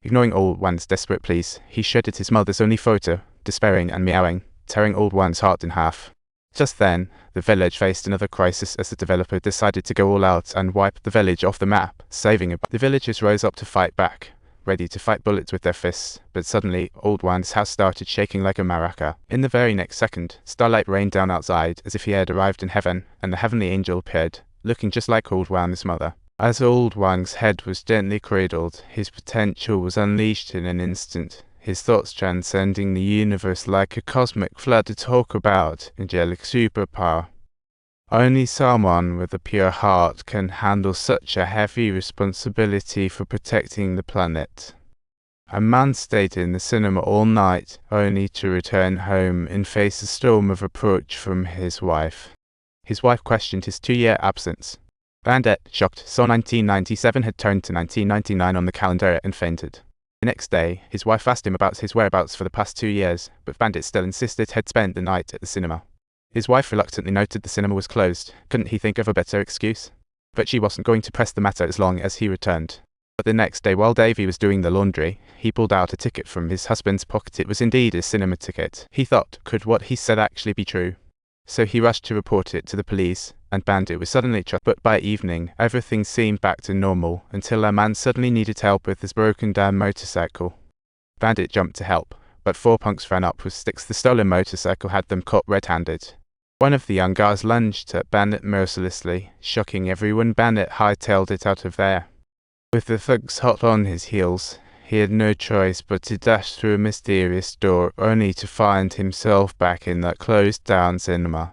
Ignoring Old One's desperate pleas, he shredded his mother's only photo, despairing and meowing, tearing Old One's heart in half. Just then, the village faced another crisis as the developer decided to go all out and wipe the village off the map, saving it. The villagers rose up to fight back, ready to fight bullets with their fists, but suddenly Old One's house started shaking like a maraca. In the very next second, starlight rained down outside as if he had arrived in heaven, and the heavenly angel appeared, looking just like Old One's mother. As Old One's head was gently cradled, his potential was unleashed in an instant, his thoughts transcending the universe like a cosmic flood. To talk about angelic superpower. Only someone with a pure heart can handle such a heavy responsibility for protecting the planet. A man stayed in the cinema all night, only to return home and face a storm of reproach from his wife. His wife questioned his 2-year absence. Bandit, shocked, saw 1997 had turned to 1999 on the calendar and fainted. The next day, his wife asked him about his whereabouts for the past 2 years, but Bandit still insisted he'd spent the night at the cinema. His wife reluctantly noted the cinema was closed. Couldn't he think of a better excuse? But she wasn't going to press the matter as long as he returned. But the next day, while Davy was doing the laundry, he pulled out a ticket from his husband's pocket. It was indeed a cinema ticket. He thought, could what he said actually be true? So he rushed to report it to the police, and Bandit was suddenly trapped. But by evening, everything seemed back to normal, until a man suddenly needed help with his broken-down motorcycle. Bandit jumped to help, but 4 punks ran up with sticks. The stolen motorcycle had them caught red-handed. One of the young guys lunged at Bandit mercilessly, shocking everyone. Bandit hightailed it out of there. With the thugs hot on his heels, he had no choice but to dash through a mysterious door, only to find himself back in that closed-down cinema.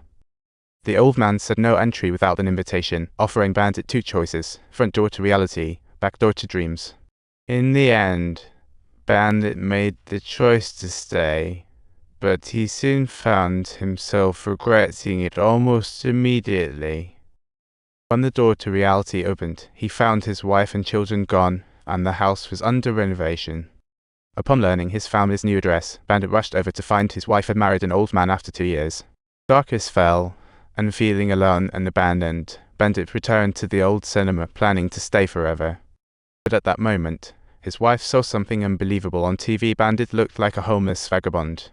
The old man said no entry without an invitation, offering Bandit 2 choices: front door to reality, back door to dreams. In the end, Bandit made the choice to stay, but he soon found himself regretting it almost immediately. When the door to reality opened, he found his wife and children gone, and the house was under renovation. Upon learning his family's new address, Bandit rushed over to find his wife had married an old man after 2 years. Darkness fell, and feeling alone and abandoned, Bandit returned to the old cinema, planning to stay forever. But at that moment, his wife saw something unbelievable on TV. Bandit looked like a homeless vagabond.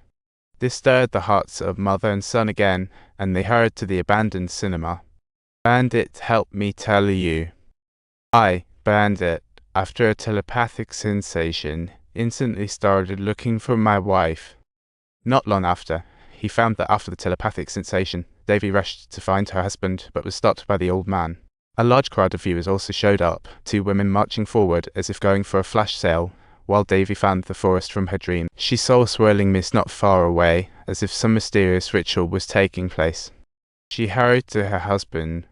This stirred the hearts of mother and son again, and they hurried to the abandoned cinema. Bandit, help me tell you. I, Bandit, after a telepathic sensation, instantly started looking for my wife. Not long after, he found that after the telepathic sensation, Davy rushed to find her husband, but was stopped by the old man. A large crowd of viewers also showed up, 2 women marching forward as if going for a flash sale, while Davy found the forest from her dream. She saw a swirling mist not far away, as if some mysterious ritual was taking place. She hurried to her husband,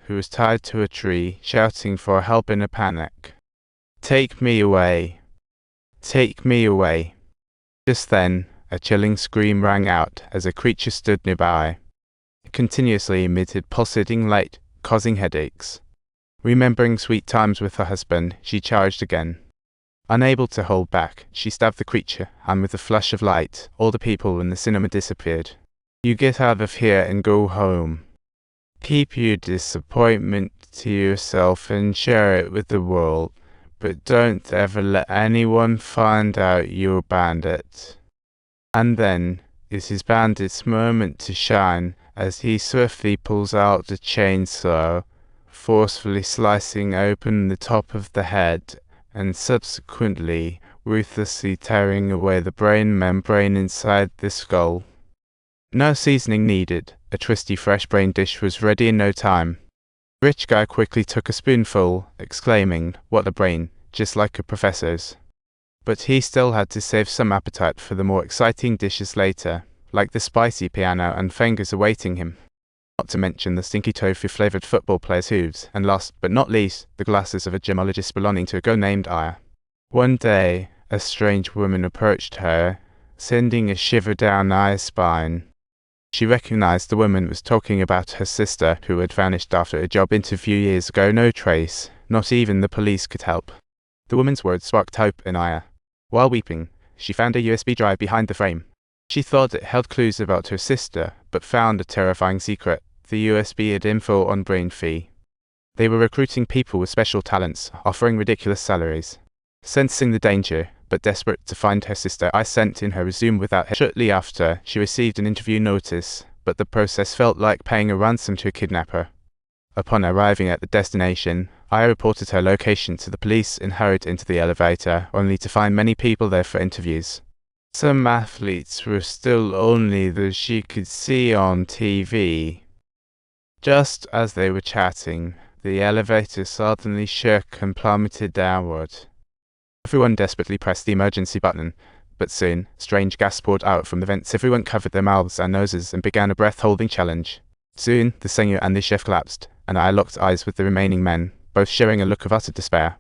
who was tied to a tree, shouting for help in a panic. "Take me away! Take me away!" Just then, a chilling scream rang out as a creature stood nearby. It continuously emitted pulsating light, causing headaches. Remembering sweet times with her husband, she charged again. Unable to hold back, she stabbed the creature, and with a flash of light, all the people in the cinema disappeared. "You get out of here and go home. Keep your disappointment to yourself and share it with the world, but don't ever let anyone find out you're Bandit." And then, it is Bandit's moment to shine, as he swiftly pulls out the chainsaw, forcefully slicing open the top of the head, and subsequently ruthlessly tearing away the brain membrane inside the skull. No seasoning needed. A twisty fresh brain dish was ready in no time. The rich guy quickly took a spoonful, exclaiming, "What a brain, just like a professor's." But he still had to save some appetite for the more exciting dishes later, like the spicy piano and fingers awaiting him. Not to mention the stinky tofu-flavored football player's hooves, and last but not least, the glasses of a gemologist belonging to a girl named Aya. One day, a strange woman approached her, sending a shiver down Aya's spine. She recognized the woman was talking about her sister, who had vanished after a job interview years ago. No trace, not even the police could help. The woman's words sparked hope in Aya. While weeping, she found a USB drive behind the frame. She thought it held clues about her sister, but found a terrifying secret. The USB had info on Brain Fee. They were recruiting people with special talents, offering ridiculous salaries. Sensing the danger, but desperate to find her sister, I sent in her resume without her. Shortly after, she received an interview notice, but the process felt like paying a ransom to a kidnapper. Upon arriving at the destination, I reported her location to the police and hurried into the elevator, only to find many people there for interviews. Some athletes were still only those she could see on TV. Just as they were chatting, the elevator suddenly shook and plummeted downward. Everyone desperately pressed the emergency button, but soon, strange gas poured out from the vents. Everyone covered their mouths and noses and began a breath-holding challenge. Soon, the singer and the chef collapsed, and I locked eyes with the remaining men, both sharing a look of utter despair.